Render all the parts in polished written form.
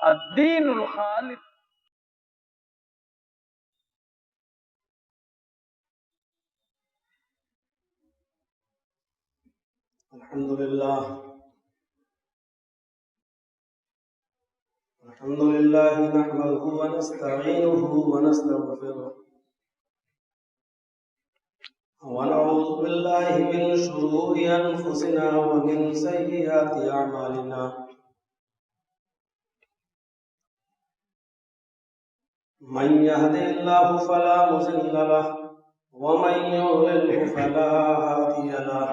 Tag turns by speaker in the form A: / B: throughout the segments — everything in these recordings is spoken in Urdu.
A: الدین الخالص.
B: الحمد لله نحمده ونستعينه ونستغفره ونعوذ بالله من شرور أنفسنا ومن سيئات أعمالنا من يهده الله فلا مضل له ومن يضلل فلا هادي له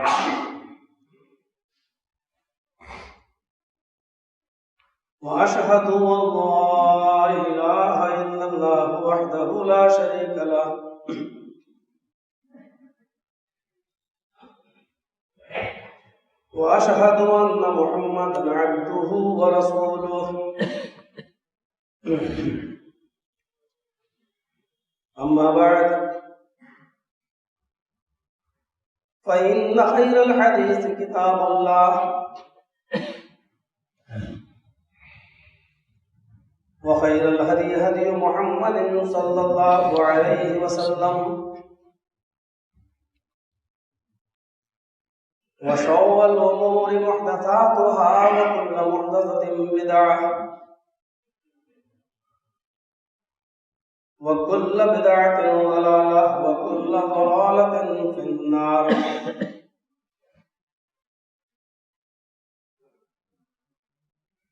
B: وأشهد أن لا إله إلا الله وحده لا شريك له وأشهد أن محمدا عبده ورسوله أما بعد فإن خير الحديث كتاب الله وخير الهدي هدي محمد صلى الله عليه وسلم وشر الأمور محدثاتها وكل محدثة بدعة وكل بدعة ضلالة وكل ضلالة في النار.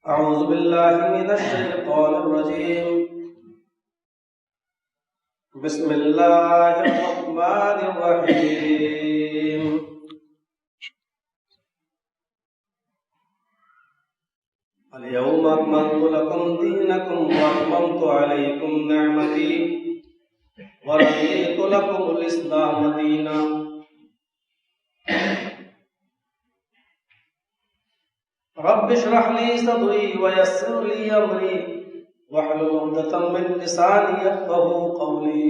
B: أعوذ بالله من الشيطان الرجيم. بسم الله الرحمن الرحيم. اليوم أكملت لكم دينكم وأتممت عليكم نعمتي ورضيت لكم الإسلام دينا. رب اشرح لي صدري ويسر لي أمري واحلل عقدة من لساني يفقهوا قولي.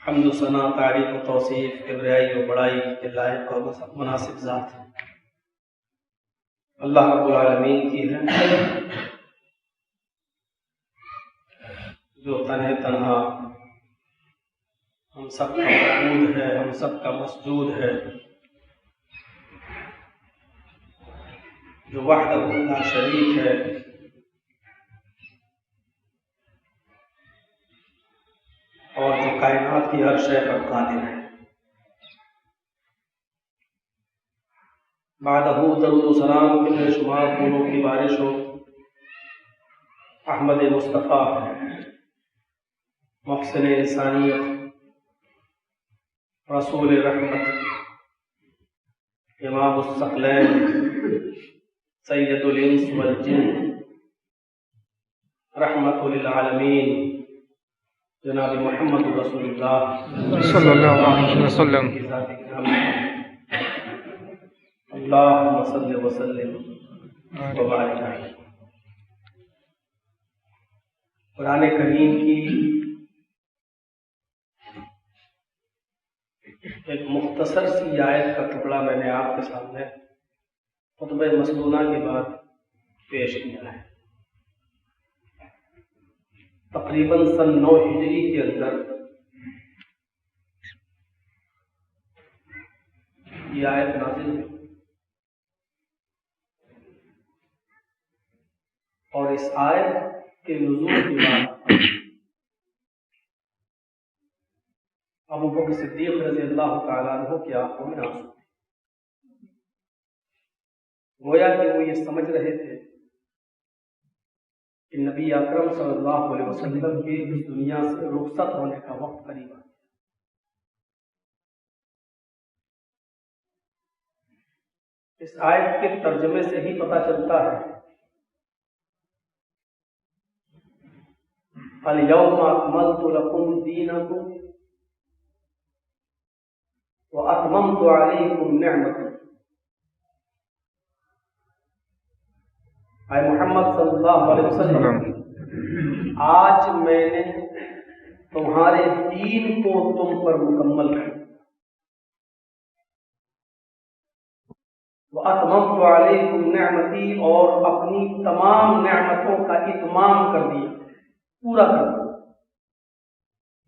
B: حمد و ثنا تعریف و توصیف کبریائی و بڑائی کے لائق و مناسب ذات اللہ رب العالمین کی ہے جو تنہا ہم سب کا معبود ہے، ہم سب کا مسجود ہے، جو وحدہ لا شریک ہے، اور جو کائنات کی ہر شے پر قادر ہے. بعدہ درود و سلام کے بے شمار پھولوں کی بارش ہو احمد مصطفیٰ محسن انسانیت رسول رحمت امام الثقلین سید الانس والجن رحمت للعالمین جناب محمد رسول اللہ
C: صلی اللہ علیہ وسلم
B: کی ذات کرام. اللہم صلی وسلم وبارک علیہ. قرآن کریم کی ایک مختصر سی آیت کا ٹکڑا میں نے آپ کے سامنے خطبہ مسنونہ کے بعد پیش کیا ہے. تقریباً سن 9 ہجری کے اندر یہ آیت نازل ہوئی اور اس آیت کے نزول کے بعد ابو بکر صدیق رضی اللہ تعالیٰ عنہ کی آنکھوں میں آنسو تھے. گویا کہ وہ یہ سمجھ رہے تھے کہ نبی اکرم صلی اللہ علیہ وسلم کے اس دنیا سے رخصت ہونے کا وقت قریب آ گیا. اس آیت کے ترجمے سے ہی پتہ چلتا ہے الیوم اکملت لکم دینکم واتممت علیکم نعمتی. اے محمد صلی اللہ علیہ وسلم، آج میں نے تمہارے دین کو تم پر مکمل کر وَأَتْمَمْتُ عَلَيْكُمْ نِعْمَتِي، اور اپنی تمام نعمتوں کا اتمام کر دیا، پورا کر دیا۔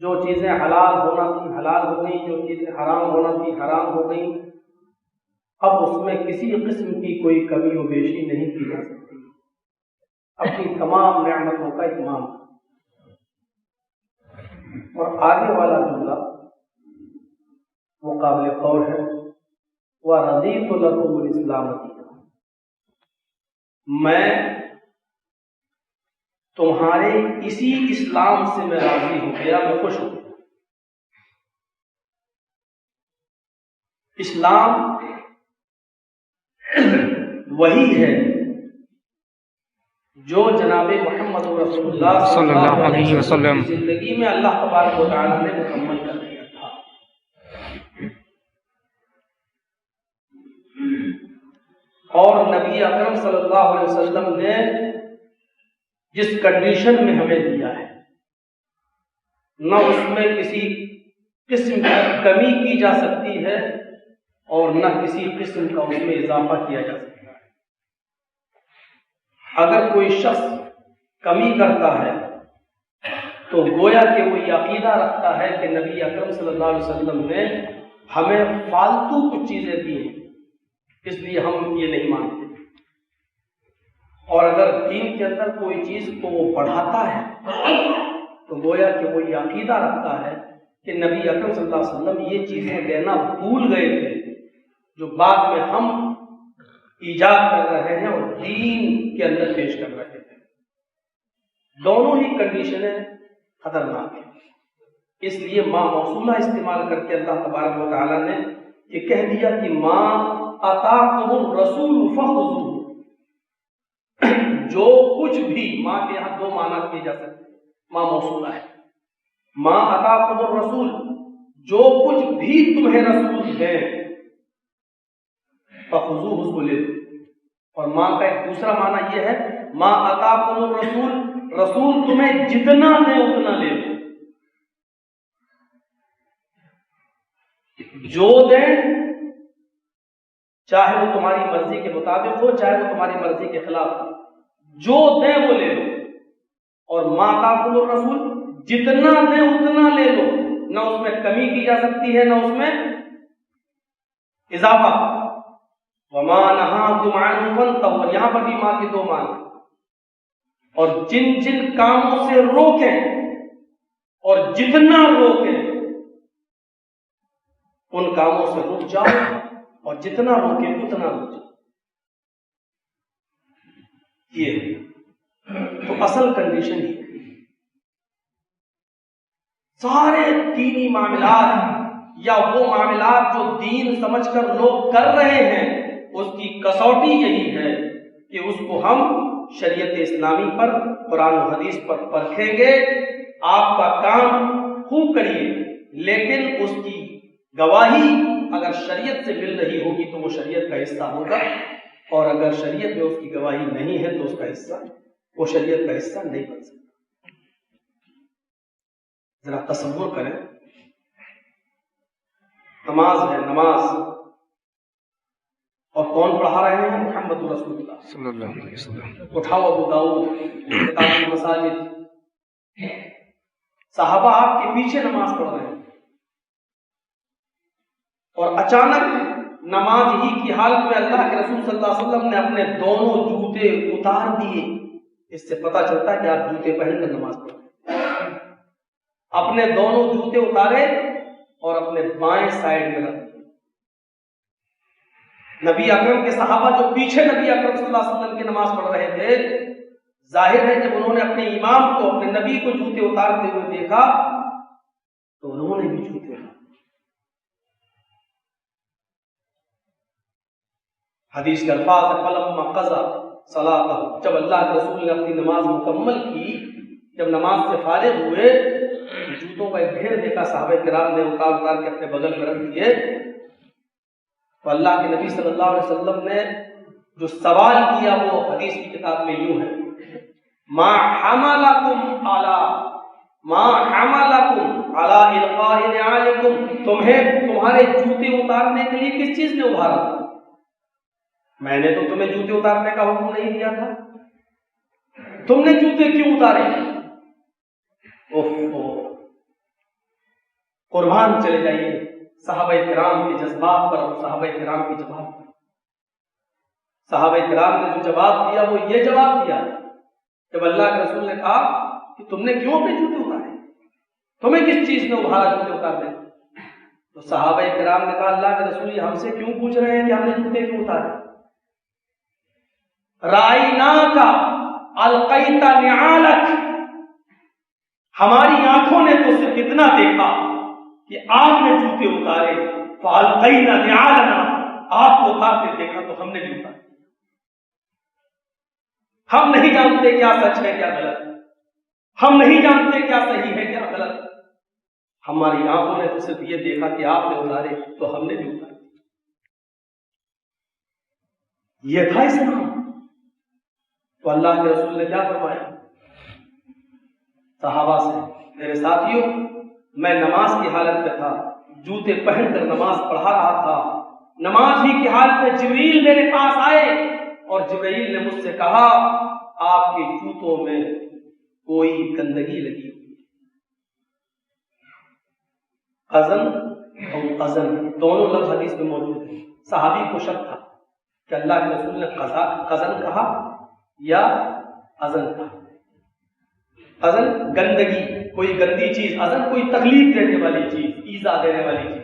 B: جو چیزیں حلال ہونا تھی حلال ہو گئی، جو چیزیں حرام ہونا تھی حرام ہو گئی۔ اب اس میں کسی قسم کی کوئی کمی و بیشی نہیں کی جا سکتی، اپنی تمام نعمتوں کا اتمام۔ اور آگے والا جملہ وہ قابل غور ہے، وَرَضِيتُ لَكُمُ الْإِسْلَامَ دِينًا، میں تمہارے اسی اسلام سے میں راضی ہو گیا، میں خوش ہوں۔ اسلام وہی ہے جو جناب محمد رسول اللہ صلی اللہ علیہ وسلم کی زندگی میں اللہ تبارک و تعالیٰ نے مکمل کر دیا تھا۔ اور نبی اکرم صلی اللہ علیہ وسلم نے جس کنڈیشن میں ہمیں دیا ہے، نہ اس میں کسی قسم کی کمی کی جا سکتی ہے اور نہ کسی قسم کا اس میں اضافہ کیا جا سکتا ہے۔ اگر کوئی شخص کمی کرتا ہے تو گویا کہ وہ یہ عقیدہ رکھتا ہے کہ نبی اکرم صلی اللہ علیہ وسلم نے ہمیں فالتو کچھ چیزیں دی ہیں، اس لیے ہم یہ نہیں مانتے۔ اور اگر دین کے اندر کوئی چیز کو وہ بڑھاتا ہے تو گویا کہ وہ یہ عقیدہ رکھتا ہے کہ نبی اکرم صلی اللہ علیہ وسلم یہ چیزیں دینا بھول گئے تھے جو بعد میں ہم ایجاد کر رہے ہیں اور دین کے اندر پیش کر رہے ہیں۔ دونوں ہی کنڈیشنیں خطرناک ہیں، اس لیے ماں موصولہ استعمال کر کے اللہ تبارک و تعالیٰ نے یہ کہہ دیا کہ ماں آتاکم الرسول فخذوہ، جو کچھ بھی، ماں کے یہاں دو معنی کیے جا سکتے ہیں، ماں موصولہ ہے، ماں آتاکم الرسول، جو کچھ بھی تمہیں رسول دیں فخذوہ، اس کو لے لو۔ اور ماں کا ایک دوسرا معنی یہ ہے، ماں آتاکم الرسول، رسول تمہیں جتنا دے اتنا لے لو، جو دیں چاہے وہ تمہاری مرضی کے مطابق ہو چاہے وہ تمہاری مرضی کے خلاف ہو، جو دیں وہ لے لو۔ اور ما آتاکم الرسول، جتنا دیں اتنا لے لو، نہ اس میں کمی کی جا سکتی ہے نہ اس میں اضافہ۔ وما نہاکم عنہ فانتہوا، یہاں پر بھی ماں کے دو معنی، اور جن جن کاموں سے روکیں اور جتنا روکیں ان کاموں سے رک جاؤ، اور جتنا روکیں اتنا رک جاؤ۔ یہ تو اصل کنڈیشن ہی ہے۔ سارے دینی معاملات یا وہ معاملات جو دین سمجھ کر لوگ کر رہے ہیں، اس کی کسوٹی یہی ہے کہ اس کو ہم شریعت اسلامی پر، قرآن و حدیث پر پرکھیں گے۔ آپ کا کام خوب کریے، لیکن اس کی گواہی اگر شریعت سے مل رہی ہوگی تو وہ شریعت کا حصہ ہوگا، اور اگر شریعت میں اس کی گواہی نہیں ہے تو اس کا حصہ، وہ شریعت کا حصہ نہیں بن سکتا۔ ذرا تصور کریں، نماز ہے، نماز، اور کون پڑھا رہے ہیں؟ محمد رسول اللہ
C: صلی اللہ علیہ وسلم۔
B: اٹھاؤ ابو داؤد کتاب المساجد، صحابہ آپ کے پیچھے نماز پڑھ رہے ہیں، اور اچانک نماز ہی کی حالت میں اللہ کے رسول صلی اللہ علیہ وسلم نے اپنے دونوں جوتے اتار دیے۔ اس سے پتہ چلتا ہے کہ آپ جوتے پہن کر نماز پڑھ رہے ہیں۔ اپنے دونوں جوتے اتارے اور اپنے بائیں سائڈ میں رکھ دیے۔ نبی اکرم کے صحابہ جو پیچھے نبی اکرم صلی اللہ علیہ وسلم کی نماز پڑھ رہے تھے، ظاہر ہے جب انہوں نے اپنے امام کو، اپنے نبی کو جوتے اتارتے ہوئے دیکھا تو انہوں نے بھی جوتے اتارے۔ حدیث کے الفاظ فلما قضى صلاته، جب اللہ کے رسول نے اپنی نماز مکمل کی، جب نماز سے فارغ ہوئے، جوتوں کا ایک ڈھیر دیکھا، صحابہ کرام نے اتار کے اپنے بغل میں رکھ دیے، تو اللہ کے نبی صلی اللہ علیہ وسلم نے جو سوال کیا وہ حدیث کی کتاب میں یوں ہے، ما حملکم علی القاء نعالکم، تمہیں تمہارے جوتے اتارنے کے لیے کس چیز نے ابھارا؟ میں نے تو تمہیں جوتے اتارنے کا حکم نہیں دیا تھا، تم نے جوتے کیوں اتارے؟ قربان چلے جائیے صحابہ کرام کے جذبات پر اور صحابہ کرام کے جواب پر۔ صحابہ کرام نے جو جواب دیا وہ یہ جواب دیا، جب اللہ کے رسول نے کہا کہ تم نے کیوں اپنے جوتے اتارے، تمہیں کس چیز نے ابھارا جوتے اتارنے؟ تو صحابہ کرام نے کہا اللہ کے رسول یہ ہم سے کیوں پوچھ رہے ہیں کہ ہم نے جوتے کیوں اتارے؟ رائناک القیت نعالک، ہماری آنکھوں نے تو صرف اتنا دیکھا کہ آپ نے جوتے اتارے، فالقینا نعالنا، آپ کو اتارتے دیکھا تو ہم نے بھی اتارے۔ ہم نہیں جانتے کیا سچ ہے کیا غلط، ہم نہیں جانتے کیا صحیح ہے کیا غلط، ہماری آنکھوں نے تو صرف یہ دیکھا کہ آپ نے اتارے تو ہم نے بھی اتارے۔ یہ تھا اسلام۔ تو اللہ کے رسول نے کیا فرمایا صحابہ سے، میرے ساتھیوں میں نماز کی حالت میں تھا، جوتے پہن کر نماز پڑھا رہا تھا، نماز ہی کی حالت میں جبریل میرے پاس آئے اور جبریل نے مجھ سے کہا آپ کے جوتوں میں کوئی گندگی لگی ہوئی۔ قزن اور قزن دونوں لفظ حدیث میں موجود ہیں۔ صحابی کو شک تھا کہ اللہ کے رسول نے قزن کہا یا ازن کہا۔ ازن گندگی، کوئی گندی چیز، ازن کوئی تکلیف دینے والی چیز، ایذا دینے والی چیز۔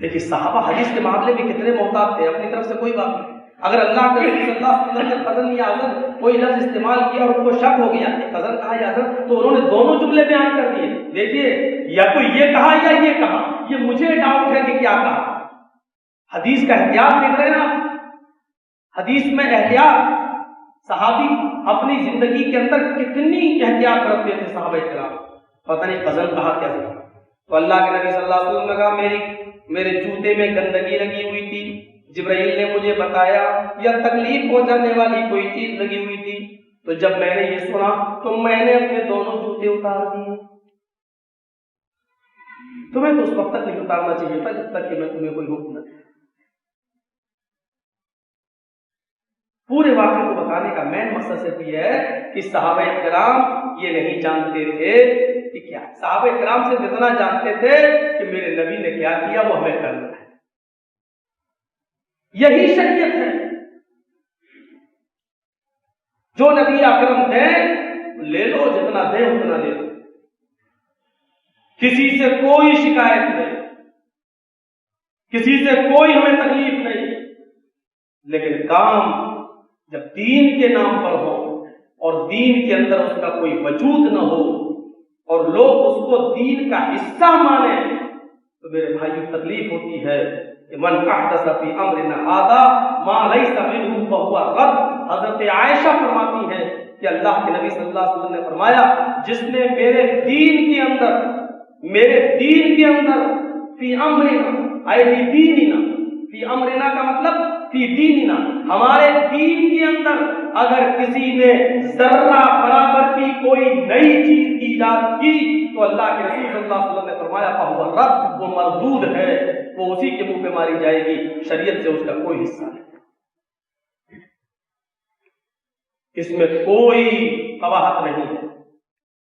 B: دیکھیے صحابہ حدیث کے معاملے میں کتنے محتاط تھے، اپنی طرف سے کوئی بات نہیں۔ اگر اللہ کے رسول صلی اللہ علیہ وسلم نے قزن یا ازن کوئی لفظ استعمال کیا اور ان کو شک ہو گیا کہ قزن کہا یا ازن، تو انہوں نے دونوں جملے بیان کر دیے۔ دیکھیے یا تو یہ کہا یا یہ کہا، یہ مجھے ڈاؤٹ ہے کہ کیا کہا۔ حدیث کا احتیاط دیکھ رہے ہیں نا، حدیث میں احتیاط، صحابی اپنی زندگی کے اندر کتنی احتیاط کرتے تھے صحابہ کرام، پتہ نہیں قزن کہا کیسے کہا۔ تو اللہ کے نبی صلی اللہ علیہ وسلم نے کہا میرے جوتے میں گندگی لگی ہوئی تھی، جبرائیل نے مجھے بتایا، یا تکلیف پہنچانے والی کوئی چیز لگی ہوئی تھی۔ تو جب میں نے یہ سنا تو میں نے اپنے دونوں جوتے اتار دیے۔ تمہیں تو اس وقت تک نہیں اتارنا چاہیے تھا جب تک کہ میں تمہیں کوئی حکم نہ دوں۔ پورے واقعے کو بتانے کا مین مقصد صرف یہ ہے کہ صحابہ کرام یہ نہیں جانتے تھے کہ کیا، صحابہ کرام صرف اتنا جانتے تھے کہ میرے نبی نے کیا کیا وہ ہمیں کرنا ہے، یہی شریعت ہے۔ جو نبی اکرم دیں لے لو، جتنا دیں اتنا لے لو، کسی سے کوئی شکایت نہیں، کسی سے کوئی ہمیں تکلیف نہیں، لیکن کام جب دین کے نام پر ہو اور دین کے اندر اس کا کوئی وجود نہ ہو اور لوگ اس کو دین کا حصہ مانیں تو میرے بھائیو تکلیف ہوتی ہے۔ من احدث فی امرنا ھذا ما لیس منہ فہو رد، حضرت عائشہ فرماتی ہیں کہ اللہ کے نبی صلی اللہ علیہ وسلم نے فرمایا جس نے میرے دین کے اندر فی امرنا اے فی دیننا، فی امرنا کا مطلب فی دیننا، ہمارے دین کے اندر اگر کسی نے ذرہ برابر کی کوئی نئی چیز ایجاد کی تو اللہ کے رسول صلی اللہ علیہ وسلم نے فرمایا فہو رد، وہ مردود ہے، وہ اسی کے منہ پہ ماری جائے گی، شریعت سے اس کا کوئی حصہ نہیں۔ اس میں کوئی قباحت نہیں ہے،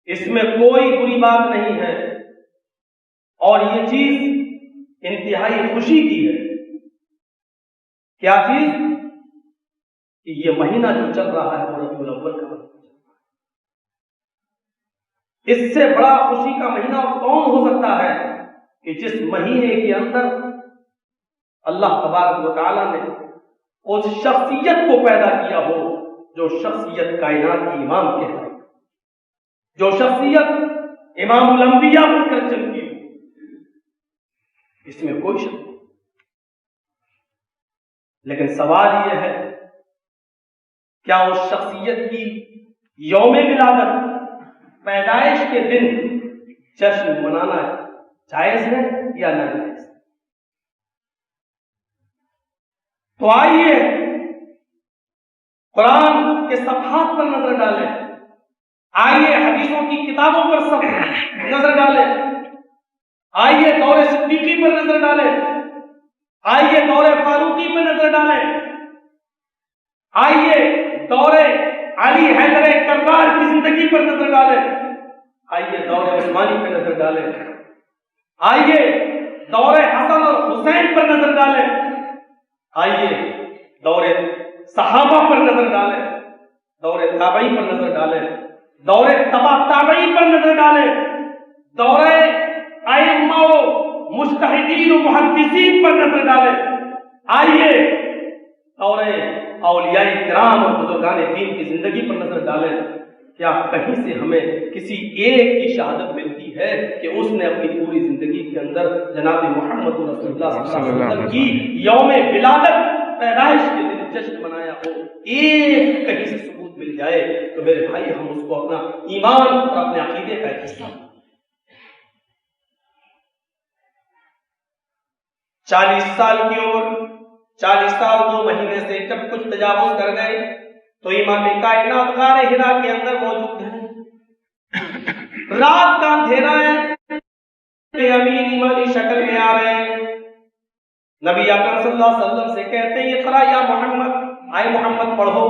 B: اس میں کوئی بری بات نہیں ہے، اور یہ چیز انتہائی خوشی کی ہے۔ کیا چیز؟ کہ یہ مہینہ جو چل رہا ہے وہ ربیع الاول کا مہینہ چل رہا ہے۔ اس سے بڑا خوشی کا مہینہ کون ہو سکتا ہے کہ جس مہینے کے اندر اللہ تبارک و تعالیٰ نے اس شخصیت کو پیدا کیا ہو جو شخصیت کائنات کی امام کہلائی، جو شخصیت امام الانبیاء بن کر چمکی ہو، اس میں کوئی شک نہیں۔ لیکن سوال یہ ہے کیا اس شخصیت کی یوم ولادت، پیدائش کے دن جشن منانا جائز ہے یا ناجائز؟ تو آئیے قرآن کے صفحات پر نظر ڈالیں، آئیے حدیثوں کی کتابوں پر نظر ڈالیں، آئیے دور صدیقی پر نظر ڈالیں، آئیے دور فاروقی پہ نظر ڈالیں، آئیے دور علی حیدر کرار کی زندگی پر نظر ڈالیں، آئیے دور عثمانی پہ نظر ڈالیں، آئیے دور حسن اور حسین پر نظر ڈالیں، آئیے دور صحابہ پر نظر ڈالیں، دور تابعی پر نظر ڈالیں، دور تبع تابعی پر نظر ڈالیں، دور ائمہ و مجتہدین و محدثین پر نظر ڈالیں، آئیے دور اولیاء کرام اور بزرگان دین کی زندگی پر نظر ڈالیں۔ کیا کہیں سے ہمیں کسی ایک کی شہادت ملتی ہے کہ اس نے اپنی پوری زندگی کے اندر جناب محمد رسول اللہ صلی اللہ علیہ وسلم کی یوم ولادت پیدائش کے دن جشن منایا ہو؟ ایک کہیں سے ثبوت مل جائے تو میرے بھائی ہم اس کو اپنا ایمان اور اپنے عقیدے کا حصہ 40 سال کی عمر، 40 سال 2 مہینے سے جب کچھ تجاوز کر گئے تو امام کائنات غار حرا کے اندر موجود ہیں، رات کا اندھیرا ہے، امین ایمانی شکل میں آ رہے ہیں، نبی اکرم صلی اللہ علیہ وسلم سے کہتے ہیں اقرا یا محمد، آئے محمد پڑھو۔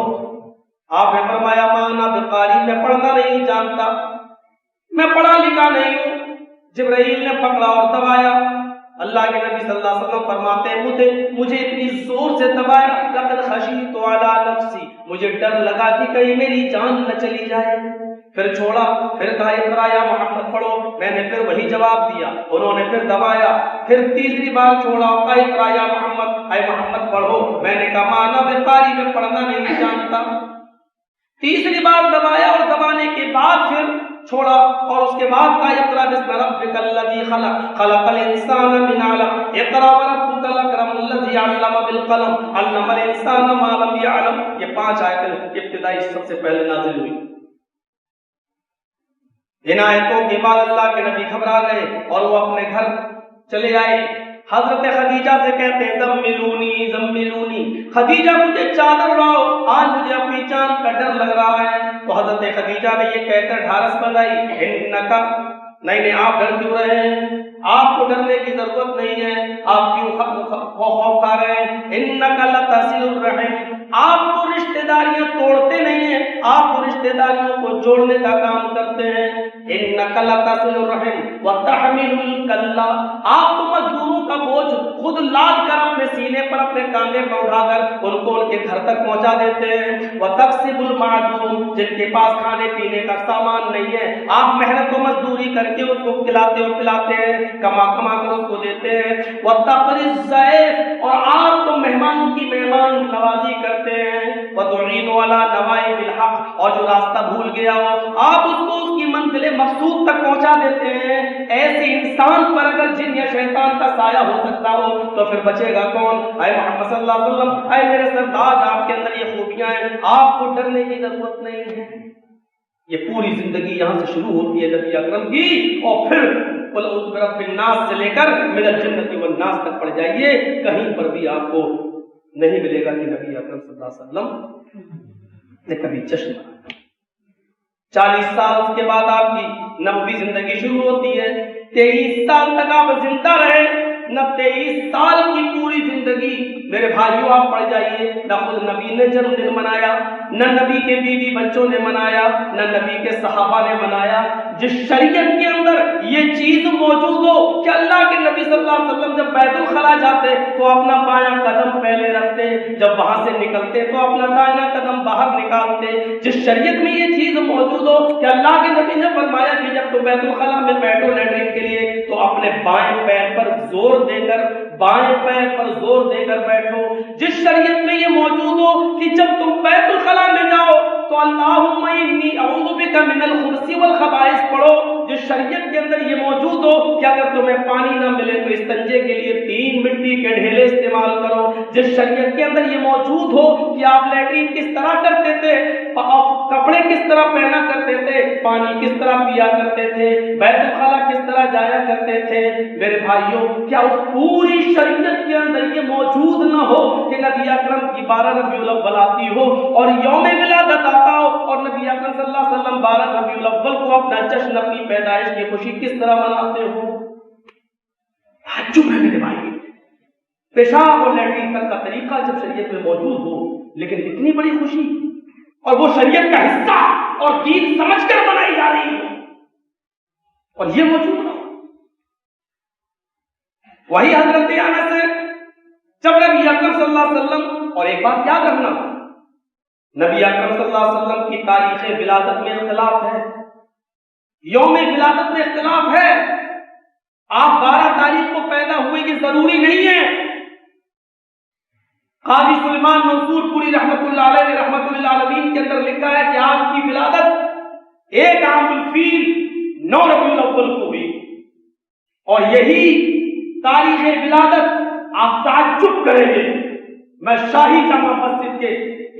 B: آپ نے فرمایا ما انا بقاری، میں پڑھنا نہیں جانتا، میں پڑھا لکھا نہیں ہوں۔ جبرائیل نے پکڑا اور دبایا، اللہ کے نبی صلی اللہ علیہ وسلم فرماتے ہیں مجھے اتنی زور سے دبایا، لقد خشیت علی نفسی، مجھے ڈر لگا کہ کہیں میری جان نہ چلی جائے۔ پھر چھوڑا، پھر کہا اقرا یا محمد پڑھو، میں نے پھر وہی جواب دیا، انہوں نے پھر دبایا، پھر تیسری بار چھوڑا، کہا اقرا یا محمد، اے محمد پڑھو، میں نے کہا ما انا بقاری، میں پڑھنا نہیں جانتا۔ تیسری بار دبایا اور دبانے کے بعد پھر چھوڑا اور اس کے بعد کہا اقرا بسم ربک الذی خلق، خلق الانسان من علق، اقرا وربک الاکرم الذی علم بالقلم، علم الانسان ما لم يعلم۔ یہ 5 آیتیں ابتدائی سب سے پہلے نازل ہوئی۔ ان آیتوں کے بعد اللہ کے نبی گھبرا گئے اور وہ اپنے گھر چلے آئے۔ حضرت خدیجہ سے کہتے ہیں زملونی زملونی، خدیجہ مجھے چادر اڑاؤ، آج مجھے اپنی جان کا ڈر لگ رہا ہے۔ تو حضرت خدیجہ نے یہ کہہ کر ڈھارس بندائی، انکا، نہیں آپ ڈر کیوں رہے ہیں؟ آپ کو ڈرنے کی ضرورت نہیں ہے، آپ کیوں خوف کھا رہے ہیں؟ انکا لتصل الرحم، آپ تو رشتہ داریاں توڑتے نہیں ہیں، آپ تو رشتہ داریوں کو جوڑنے کا کام کرتے ہیں۔ انکا لتصل الرحم وتحمل الکلہ، آپ تو مزدوروں کا بوجھ خود لاد کر اپنے سینے پر اپنے کاندھے پر اٹھا کر ان کو ان کے گھر تک پہنچا دیتے ہیں۔ وتکسب المعدوم، جن کے پاس کھانے پینے کا سامان نہیں ہے، آپ محنت و مزدوری کر کے اس کو کھلاتے اور پلاتے ہیں، کما کر اس کو دیتے ہیں۔ وتقری الضیف، اور آپ تو مہمانوں کی مہمان نوازی کرتے ہیں۔ وتعین علی نوائب الحق، اور جو راستہ بھول گیا ہو آپ اس کو اس کی منزل مقصود تک پہنچا دیتے ہیں۔ ایسے انسان پر اگر جن یا شیطان کا سایہ ہو سکتا ہو تو پھر بچے گا کون؟ اے محمد صلی اللہ علیہ وسلم، اے میرے سردار، آپ کے اندر یہ خوبیاں ہیں، آپ کو ڈرنے کی ضرورت نہیں ہے۔ یہ پوری زندگی یہاں سے شروع ہوتی ہے نبی اکرم کی، اور پھر قل اعوذ برب الناس سے لے کر من الجنۃ والناس تک پڑھ جائیے، کہیں پر بھی آپ کو نہیں ملے گا کہ نبی اکرم صلی اللہ علیہ وسلم نے کبھی جشن منایا۔ 40 سال کے بعد آپ کی نبوی زندگی شروع ہوتی ہے، 23 سال تک آپ زندہ رہے، نہ 23 سال کی پوری زندگی میرے بھائیوں آپ پڑھ جائیے، نہ خود نبی نے جنم دن منایا، نہ نبی کے بیوی بچوں نے منایا، نہ نبی کے صحابہ نے منایا۔ جس شریعت کے اندر یہ چیز موجود ہو کہ اللہ کے نبی صلی اللہ علیہ وسلم جب بیت الخلا جاتے تو اپنا بایاں قدم پہلے رکھتے، جب وہاں سے نکلتے تو اپنا دائیں قدم باہر نکالتے۔ جس شریعت میں یہ چیز موجود ہو کہ اللہ کے نبی نے فرمایا کہ جب تو بیت الخلا میں بیٹھو لیٹرین کے لیے تو اپنے بائیں پیر پر زور دے کر، بائیں پیر پر زور دے کر بیٹھو۔ جس شریعت میں یہ موجود ہو کہ جب تم بیت الخلا میں جاؤ تو اللہم انی اعوذ بک من الخبث والخبائث پڑھو۔ جس شریعت کے اندر یہ موجود ہو کہ اگر تمہیں پانی نہ ملے تو استنجے کے لیے 3 مٹی کے ڈھیلے استعمال کرو۔ جس شریعت کے اندر یہ موجود ہو کہ آپ لیٹرین کس طرح کرتے تھے، کپڑے کس طرح پہنا کرتے تھے، پانی کس طرح پیا کرتے تھے، بیت الخلا کس طرح جایا کرتے تھے، میرے بھائیوں کیا اس پوری شریعت کے اندر یہ موجود نہ ہو کہ نبی اکرم کی 12 ربیع الاول آتی ہو اور یوم ولادت آتا ہو اور نبی اکرم صلی اللہ علیہ وسلم 12 ربیع الاول کو اپنا جشن، اپنی پیدائش کی خوشی کس طرح مناتے ہو؟ تعجب ہے میرے بھائی، پیشاب اور لیٹرین تک کا طریقہ جب شریعت میں موجود ہو، لیکن اتنی بڑی خوشی اور وہ شریعت کا حصہ اور دین سمجھ کر بنائی جا رہی ہو اور یہ موجود نہ ہو۔ وہی حضرت انس ہے، جب نبی اکرم صلی اللہ علیہ وسلم، اور ایک بات یاد رکھنا، نبی اکرم صلی اللہ علیہ وسلم کی تاریخ ولادت میں اختلاف ہے، یوم ولادت میں اختلاف ہے۔ آپ 12 تاریخ کو پیدا ہوئے یہ ضروری نہیں ہے۔ قاضی سلیمان منصور پوری رحمت اللہ علیہ نے رحمت للعالمین کے اندر لکھا ہے کہ آپ کی ولادت 1 عام الفیل 9 ربیع الاول کو ہوئی، اور یہی تاریخ ولادت آپ تعجب کریں گے، میں شاہی جامع مسجد کے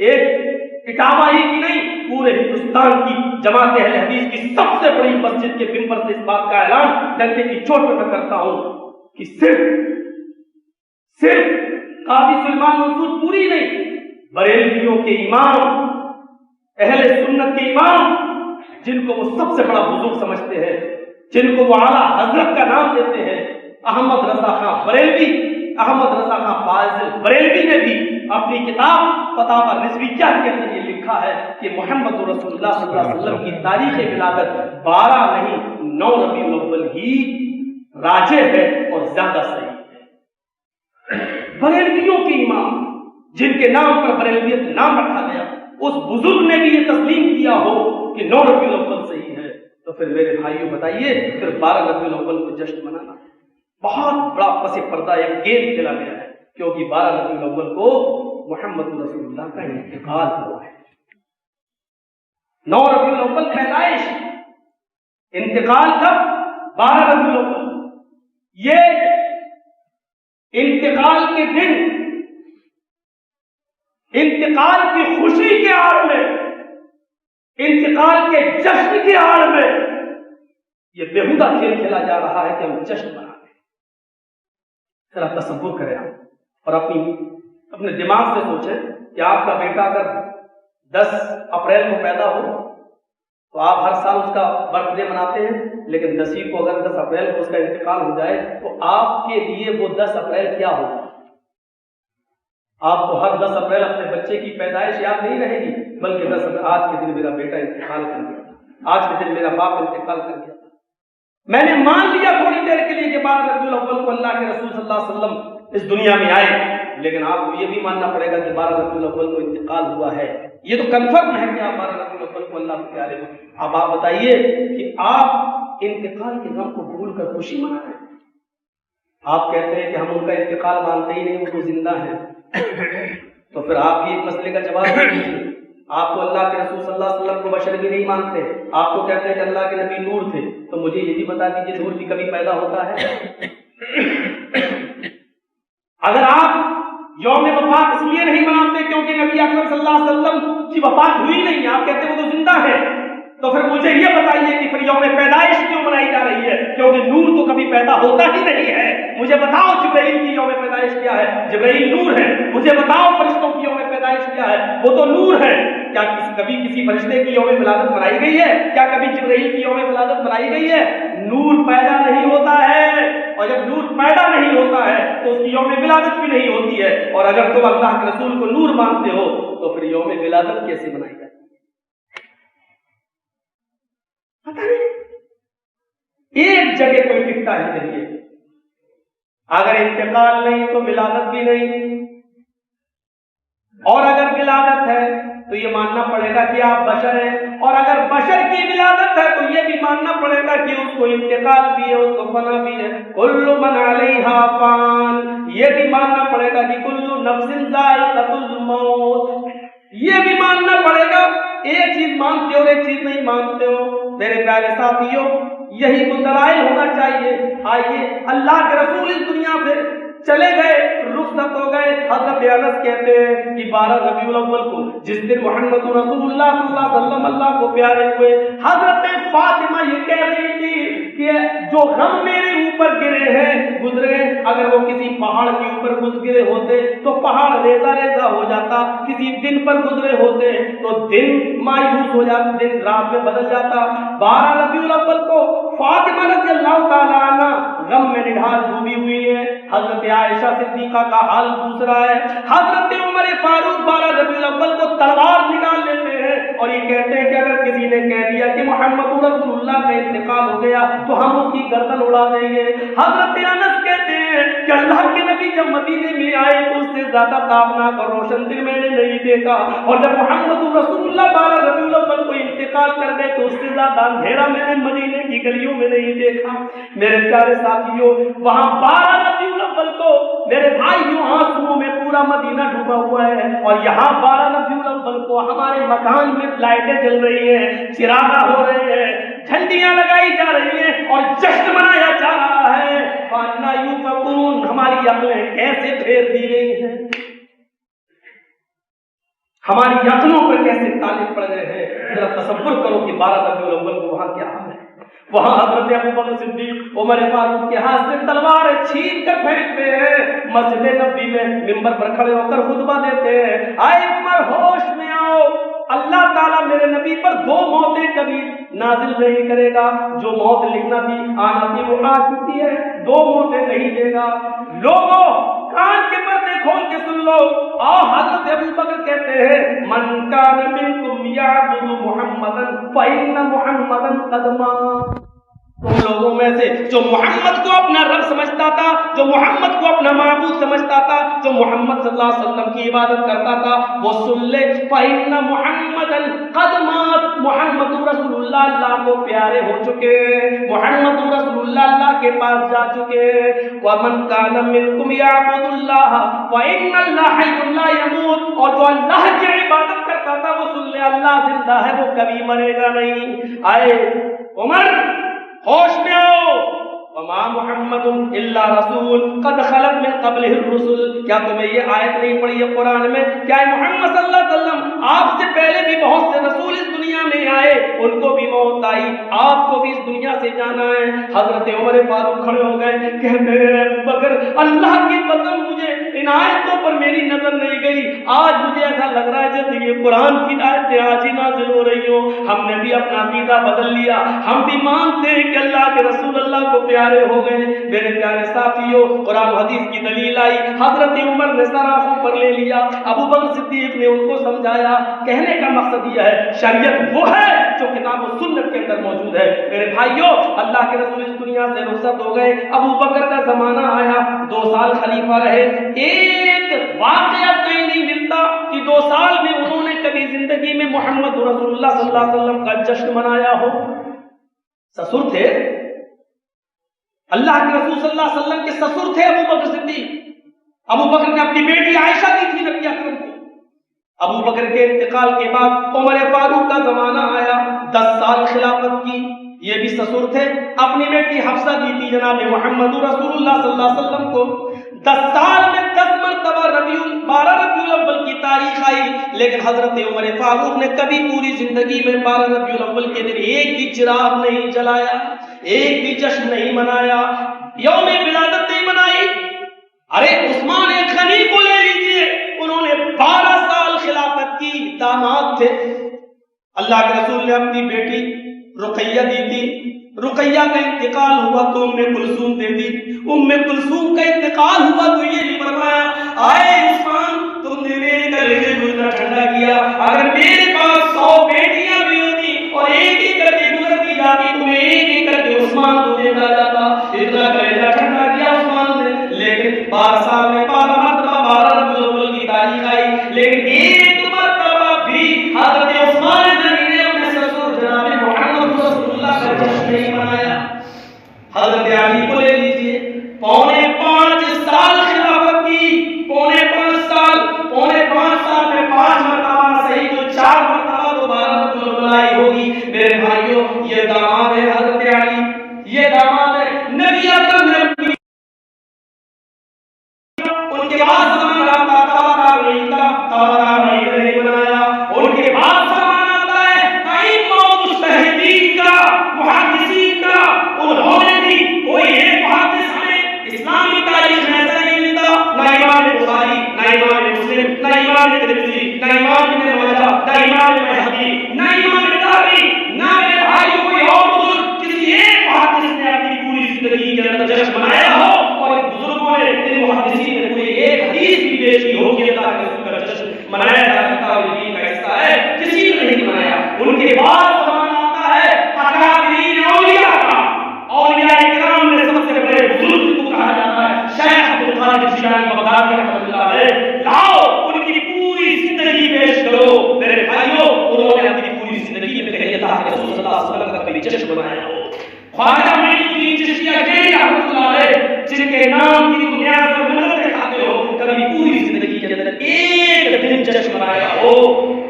B: ایک اٹاوا ہی کی نہیں، پورے ہندوستان کی جماعت اہل حدیث کی سب سے بڑی مسجد کے ممبر سے اس بات کا اعلان ڈنکے کی چوٹ پہ کرتا ہوں کہ صرف قاضی سلیمان منصور پوری نہیں، بریلویوں کے امام، اہل سنت کے امام، جن کو وہ سب سے بڑا بزرگ سمجھتے ہیں، جن کو وہ اعلیٰ حضرت کا نام دیتے ہیں، احمد رضا خان بریلوی، احمد رضا خان فاضل بریلوی نے بھی اپنی کتاب فتاوی رضویہ کے اندر یہ لکھا ہے کہ محمد رسول اللہ صلی اللہ علیہ وسلم کی تاریخ ولادت 12 نہیں 9 ربیع الاول ہی راجح ہے اور زیادہ صحیح ہے۔ بریلویوں کے امام جن کے نام پر بریلویت نام رکھا گیا، اس بزرگ نے بھی یہ تسلیم کیا ہو کہ 9 ربیع الاول صحیح ہے، تو پھر میرے بھائیوں بتائیے پھر 12 ربیع الاول کو جشن منانا بہت بڑا پس پردہ ایک گیم کھیلا گیا ہے، کیونکہ 12 ربیع الاول کو محمد رسول اللہ کا انتقال ہوا ہے۔ 9 ربیع الاول پیدائش، انتقال کب؟ 12 ربیع الاول۔ یہ انتقال کے دن، انتقال کی خوشی کے آڑ میں، انتقال کے جشن کے آڑ میں یہ بےہودہ کھیل کھیلا جا رہا ہے کہ ہم جشن مناتے ہیں۔ ذرا تصور کریں آپ، اور اپنے دماغ سے سوچیں کہ آپ کا بیٹا اگر 10 اپریل کو پیدا ہو تو آپ ہر سال اس کا برتھ ڈے مناتے ہیں، لیکن 10 کو اگر 10 اپریل کو اس کا انتقال ہو جائے تو آپ کے لیے وہ 10 اپریل کیا ہوگا؟ آپ کو ہر 10 اپریل اپنے بچے کی پیدائش یاد نہیں رہے گی، بلکہ 10 اپریل آج کے دن میرا بیٹا انتقال کر گیا، آج کے دن میرا باپ انتقال کر گیا، میں نے مان لیا تھوڑی دیر کے لیے کہ 12 ربیع الاول کو اللہ کے رسول صلی اللہ علیہ وسلم اس دنیا میں آئے، لیکن آپ کو یہ بھی ماننا پڑے گا کہ 12 ربیع الاول کو انتقال ہوا ہے، یہ تو کنفرم ہے کہ آپ 12 ربیع الاول کو اللہ کے پیارے ہو۔ اب آپ بتائیے کہ آپ انتقال کے غم کو بھول کر خوشی منا رہے ہیں۔ آپ کہتے ہیں کہ ہم ان کا انتقال مانتے ہی نہیں، وہ تو زندہ ہیں، تو پھر آپ بھی ایک مسئلے کا جواب دیجیے۔ آپ کو اللہ کے رسول صلی اللہ علیہ وسلم کو بشر بھی نہیں مانتے، آپ کو کہتے ہیں کہ اللہ کے نبی نور تھے، تو مجھے یہ بھی بتا دیجیے نور بھی کبھی پیدا ہوتا ہے؟ اگر آپ یوم وفات اس لیے نہیں مناتے کیونکہ نبی اکرم صلی اللہ علیہ وسلم کی وفات ہوئی نہیں، آپ کہتے ہیں وہ تو زندہ ہے، تو پھر مجھے یہ بتائیے کہ پھر یوم پیدائش کیوں منائی جا رہی ہے؟ کیونکہ نور تو کبھی پیدا ہوتا ہی نہیں ہے۔ مجھے بتاؤ جبرائیل کی یوم پیدائش کیا ہے؟ جبرائیل نور ہے۔ مجھے بتاؤ فرشتوں کی یوم پیدائش کیا ہے؟ وہ تو نور ہے۔ کیا کبھی کسی فرشتے کی یوم ولادت منائی گئی ہے؟ کیا کبھی جبرائیل کی یوم ولادت منائی گئی ہے؟ نور پیدا نہیں ہوتا ہے، اور جب نور پیدا نہیں ہوتا ہے تو اس کی یوم ولادت بھی نہیں ہوتی ہے، اور اگر تم اللہ کے رسول کو نور مانتے ہو تو پھر یوم ولادت کیسے منائی جاتی ہے؟ ایک جگہ کوئی ٹکتا ہی نہیں ہے، اگر انتقال نہیں تو ولادت بھی نہیں، اور اگر ولادت ہے تو یہ ماننا پڑے گا کہ آپ بشر ہیں، اور اگر بشر کی ولادت ہے تو یہ بھی ماننا پڑے گا کہ اس کو انتقال بھی ہے، اس کو فنا بھی ہے، کل من علیہا فان، یہ بھی ماننا پڑے گا کہ کل نفس ذائقۃ الموت، یہ بھی ماننا پڑے گا۔ ایک چیز مانتے ہو اور ایک چیز نہیں مانتے ہو، میرے پیارے ساتھیوں، یہی تو دلائل ہونا چاہیے۔ آئیے، اللہ کے رسول اس دنیا سے چلے گئے، رخصت ہو گئے، حضرت انس کہتے ہیں کہ 12 ربیع الاول کو جس دن محمد رسول اللہ صلی اللہ علیہ وسلم اللہ کو پیارے ہوئے، حضرت فاطمہ یہ کہہ رہی تھی کہ جو غم میرے اوپر گرے ہیں گزرے، اگر وہ کسی پہاڑ کے اوپر گزرے ہوتے تو پہاڑ ریزہ ریزہ ہو جاتا، کسی دن پر گزرے ہوتے تو دن مایوس ہو جاتا، دن رات میں بدل جاتا۔ 12 ربیع الاول کو فاطمہ رضی اللہ تعالیٰ عنہ غم میں نڈھال ڈوبی ہوئی ہے، حضرت عائشہ صدیقہ کا حال دوسرا ہے. حضرت عمر فاروق 12 ربیع الاول کو تلوار نکال لیتے ہیں اور یہ کہتے ہیں کہ اگر کسی نے کہہ دیا کہ محمد رسول اللہ کا انتقال ہو گیا تو ہم اس کی گردن اڑا دیں گے. حضرت انس کہتے ہیں کہ اللہ کے نبی جب مدینے میں آئے تو اس سے زیادہ تابناک اور روشن دن میں نے نہیں دیکھا, اور جب محمد رسول اللہ 12 ربیع الاول کو انتقال کر گئے تو اس سے زیادہ اندھیرا میں نے مدینے کی گلیوں میں نہیں دیکھا. میرے پیارے ساتھیوں, وہاں 12 ربیع الاول کو میرے بھائیوں آنسوؤں میں پورا مدینہ ڈوبا ہوا ہے, اور یہاں 12 ربیع الاول کو ہمارے مکان میں لائٹیں جل رہی ہیں, چراغاں ہو رہے ہیں, جھنڈیاں لگائی جا رہی ہیں اور جشن منایا جا رہا ہے. فَأَنَّىٰ يُؤْفَكُونَ, ہماری عقلیں کیسے پھیر دی گئی ہیں, ہماری عقلوں پر کیسے تالے پڑ گئے ہیں. ذرا تصور کرو کہ 12 ربیع الاول کو وہاں کیا حال ہے. وہاں حضرت ابوبکر صدیق عمر فاروق کے ہاتھ سے تلوار چھین کر پھینکتے ہیں, مسجد نبوی میں منبر پر کھڑے ہو کر خطبہ دیتے ہیں, آئے عمر ہوش میں آؤ, اللہ تعالیٰ میرے نبی پر 2 موتیں کبھی نازل نہیں کرے گا, جو موت لکھنا تھی آنا تھی وہ آ چکی ہے, 2 موتیں نہیں دے گا. لوگوں کان کے پردے کھول کے سن لو. حضرت ابوبکر کہتے ہیں من کان منکم یعبد محمدا فإن محمدا قد مات. تم لوگوں میں سے جو محمد کو اپنا رب سمجھتا تھا, جو محمد کو اپنا معبود سمجھتا تھا, جو محمد صلی اللہ علیہ وسلم کی عبادت کرتا تھا, وہ سن لے فإن محمدا قد مات. محمد رسول اللہ اللہ کو پیارے ہو چکے, محمد رسول اللہ اللہ کے پاس جا چکے. ومن کان منکم یعبد اللہ فإن اللہ حی لا یموت, اور جو اللہ کی عبادت کرتا تھا وہ سن لے اللہ زندہ ہے, وہ کبھی مرے گا نہیں. آئے عمر ہوش میں آؤ. وما محمد الا رسول قد خلت من قبلہ الرسل. کیا تمہیں یہ آیت نہیں پڑھی ہے قرآن میں, کیا محمد صلی اللہ علیہ وسلم آپ سے پہلے بھی بہت سے رسول اس دنیا میں آئے, ان کو بھی موت آئی, آپ کو بھی اس دنیا سے جانا ہے. حضرت عمر فاروق کھڑے ہو گئے, کہتے ہیں ابوبکر اللہ کی قسم مجھے ان آیتوں پر میری نظر نہیں گئی, آج مجھے ایسا لگ رہا ہے جیسے یہ قرآن کی آیتیں آج ہی نازل ہو رہی ہوں. ہم نے بھی اپنا عقیدہ بدل لیا, ہم بھی مانتے ہیں کہ اللہ کے رسول اللہ کو پیارے ہو گئے. میرے پیارے ساتھیوں, قرآن و حدیث کی دلیل آئی, حضرت عمر نے سر آنکھوں پر لے لیا, ابوبکر صدیق نے ان کو سمجھایا. کہنے کا مقصد یہ ہے شریعت وہ ہے جو کتاب و سنت کے اندر موجود ہے. میرے بھائیوں, اللہ کے رسول اس دنیا سے رخصت ہو گئے, ابوبکر کا زمانہ آیا, 2 سال خلیفہ رہے. ایک واقعہ کہیں نہیں ملتا کہ 2 سال میں انہوں نے کبھی زندگی میں محمد رسول اللہ صلی اللہ علیہ وسلم کا جشن منایا ہو. سسر تھے, اللہ کے رسول صلی اللہ علیہ وسلم کے سسر تھے ابوبکر صدیق. ابوبکر نے اپنی بیٹی عائشہ دی تھی نبی اکرم کو. ابوبکر کے انتقال کے بعد عمر فاروق کا زمانہ آیا, 10 سال خلافت کی. یہ بھی سسر تھے, اپنی بیٹی حفصہ دی تھی جناب محمد رسول اللہ صلی اللہ علیہ وسلم کو. 10 سال میں 10 مرتبہ 12 ربیع الاول کی تاریخ آئی, لیکن حضرت عمر فاروق نے کبھی پوری زندگی میں 12 ربیع الاول کے دن ایک بھی چراغ نہیں جلایا, ایک بھی جشن نہیں منایا, یوم ولادت نہیں منائی. ارے عثمان غنی کو لے لیجیے, انہوں نے 12 سال خلافت کی, داماد تھے. اللہ کے رسول نے اپنی بیٹی رقیہ دی تھی, رقیہ کا انتقال ہوا تو ام کلثوم دے دی. ام کلثوم کا انتقال ہوا تو یہ نہیں فرمایا آئے عثمان تم نے میرے گلے میں گزرا ٹھنڈا کیا, اگر میرے پاس 100 بیٹیاں بھی ہوتی اور ایک ایک کر کے گزرتی جاتی تمہیں ایک ایک کر کے عثمان کو دیتا جاتا. اتنا کلیجہ ٹھنڈا کیا عثمان نے. لیکن 12 سال میں 12 مرتبہ 12 ربیع الاول کی تاریخ آئی, لیکن ایک مرتبہ بھی حضرت عثمان غنی نے اپنے سسر جناب محمد رسول اللہ کا جشن نہیں منایا. حضرت علی کو لے لیجیے, 5.25 سال خلافت کی, 5.25 سال, 5.25 سال میں 5 مرتبہ صحیح تو 4 مرتبہ تو 12 ربیع الاول آئی ہوگی. میرے بھائیوں, یہ داماد ہے حضرت علی, یہ داماد ہے نبی اکرم نے ان کے بعد زمانہ آتا تابع نہیں تھا, تابع نہیں بنایا. ان کے بعد زمانہ آتا ہے ائمہ مجتہدین کا, محدثین کا. انہوں نے بھی کوئی ایک محدث ہمیں اسلامی تاریخ میں ایسا نہیں ملتا, نہ امام بخاری, نہ امام مسلم, نہ امام ترمذی, نہ امام ابن ماجہ, نہ امام بہقی, نہ امام طحاوی, نہ میرے بھائی کوئی اور بزرگ کسی ایک محدث نے اپنی پوری زندگی کے اندر جشن منایا ہو. اور ان بزرگوں نے ان محدث ہوگی اللہ کے رسول کا جشن منایا جا سکتا ہے، دین کا حصہ ہے، کسی نے نہیں منایا۔ ان کے بعد زمانہ آتا ہے اکابرین اولیاء کا، اولیاء کرام میں سب سے بڑے بزرگ کو کہا جاتا ہے شیخ عبد القادر جیلانی بغدادی رحمۃ اللہ علیہ، لاؤ ان کی پوری زندگی پیش کرو میرے بھائیوں، انہوں نے اپنی پوری زندگی میں کہی اللہ کے رسول صلی اللہ علیہ وسلم کا کبھی جشن منایا ہو۔ خواجہ معین الدین چشتی اکیلی رحمۃ اللہ علیہ، جن کے نام کی بنیاد پر منتیں کھاتے ہو، کبھی پوری زندگی کے اندر ایک دن جشن منایا ہو۔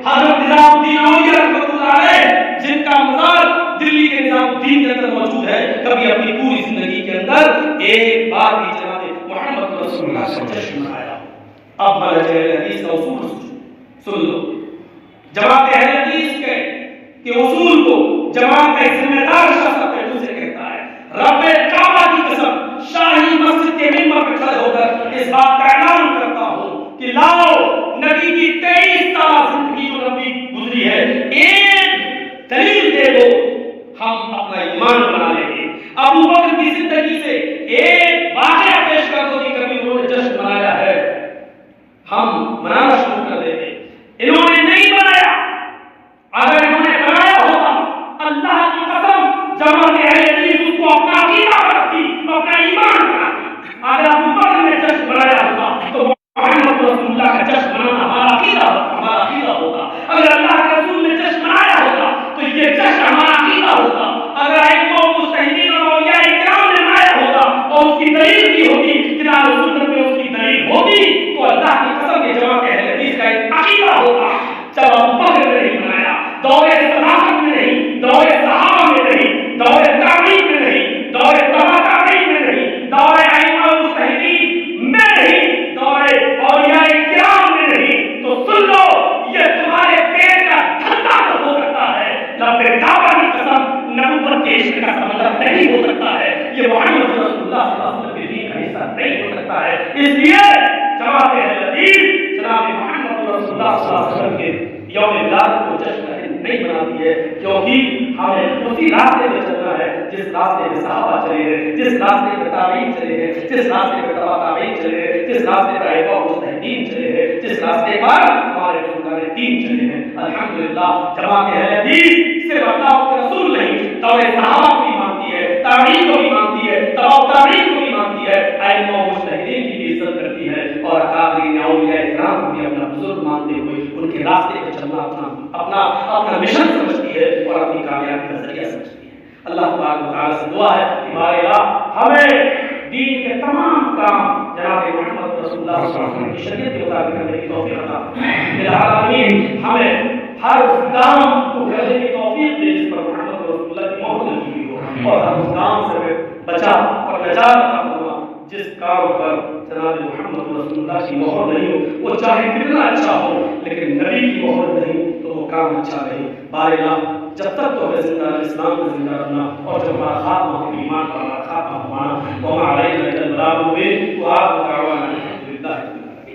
B: حضرت نظام الدین اولیاء رحمۃ اللہ علیہ، جن کا مزار دلی کے نظام الدین کے اندر موجود ہے، کبھی اپنی پوری زندگی کے اندر ایک بار بھی جناب محمد رسول اللہ کا جشن منایا ہو۔ اب منہج اہل حدیث کا اصول سن لو۔ جماعت اہل حدیث کے اصول کو جماعت کا ذمہ دار شخص اپنے منہ سے کہتا ہے، رب کعبہ کی قسم شاہی مسجد کے ممبر پر کھڑے ہو کر اس بات کا اعلان کرتا ہوں کہ لاؤ نبی کی 23 سالہ زندگی جو نبی گزری ہے، ایک دلیل دے دو، ہم اپنا ایمان بنا لیں گے۔ ابو بکر کی زندگی سے ایک واقعہ پیش کر دو کہ کبھی انہوں نے جشن منایا ہے، ہم منانا شروع کر دیں گے۔ انہوں نے نہیں بنایا، اگر انہوں نے بنایا ہوتا اللہ کی قسم جماعت اہل حدیث اس کو اپنا عقیدہ بناتی، اپنا ایمان بناتی۔ اگر ابو بکر نے جشن بنایا ہوتا تو محمد رسول اللہ کا جشن منانا ہمارا عقیدہ ہوتا۔ اگر اللہ کے رسول نے جشن منایا ہوتا تو یہ جشن ہمارا عقیدہ ہوتا۔ اگر ائمہ و مجتہدین اور اولیاء کرام نے منایا ہوتا اور اس کی دلیل بھی ہوتی، کتاب و سنت میں اس کی دلیل ہوتی، تو اللہ کی قسم یہ جماعت اہل حدیث کا ایک عقیدہ ہوتا۔ جب ابو بکر نے نہیں منایا، دور صداقت میں نہیں، دور صحابہ میں نہیں، دور تابعین میں نہیں، دور تبع تابعین میں نہیں، دور ائمہ و مجتہدین میں نہیں، دور اولیاء کرام میں نہیں، تو سن لو یہ تمہارے پیٹ کا دھندا تو ہو سکتا ہے، لیکن کعبہ کی قسم نبوت کے عشق کا سمندر نہیں ہو سکتا ہے، یہ محمد رسول اللہ صلی اللہ علیہ وسلم کے دین کا حصہ نہیں ہو سکتا ہے۔ اس لیے جماعت اہل حدیث جناب محمد رسول اللہ صلی اللہ علیہ وسلم کے یوم میلاد کو جشن نہیں مناتی ہے، کیونکہ ہمیں اسی راستے میں چلنا ہے جس راستے میں صحابہ چلے ہیں، جس راستے میں تابعین چلے ہیں، جس راستے میں تبع تابعین چلے ہیں، جس راستے پر ائمہ و مجتہدین چلے ہیں، جس راستے پر ہمارے بزرگان دین چلے ہیں۔ الحمدللہ جماعت اہل حدیث صرف اللہ اور اس کے رسول نہیں، دور صحابہ کو بھی مانتی ہے، تابعین کو بھی مانتی ہے، تبع تابعین کو بھی مانتی ہے، ائمہ و مجتہدین کی بھی عزت کرتی ہے، اور اکابرین اولیاء کرام کو بھی اپنا بزرگ مانتے ہوئے ان کے راستے پہ چلنا اپنا مشن سمجھتی ہے اور اپنی کامیابی کا ذریعہ سمجھتی ہے۔ اللہ تبارک و تعالیٰ سے دعا ہے کہ ہمارے ہمیں دین کے تمام کام جناب محمد رسول اللہ صلی اللہ علیہ وسلم کی شریعت کے مطابق کرنے کی توفیق عطا فرمائے۔ العالمین ہمیں ہر اس کام کو کرنے کی توفیق دے جس پر محمد رسول اللہ کی مہر لگی ہوئی ہو، اور ہر اس کام سے بچا اور نجات عطا فرما جس کام پر جناب محمد رسول اللہ کی مہر نہیں ہو، وہ چاہے کتنا اچھا ہو لیکن نبی کی مہر نہیں تو وہ کام اچھا نہیں۔ بارے جب تک تو ہمیں زندہ اسلام میں زندہ رہنا، اور جب ہمارا خاتمہ ہو ایمان کا ہمارا خاتمہ ہمارا، تو ہمارا علیہ البلاغ المبین، تو آپ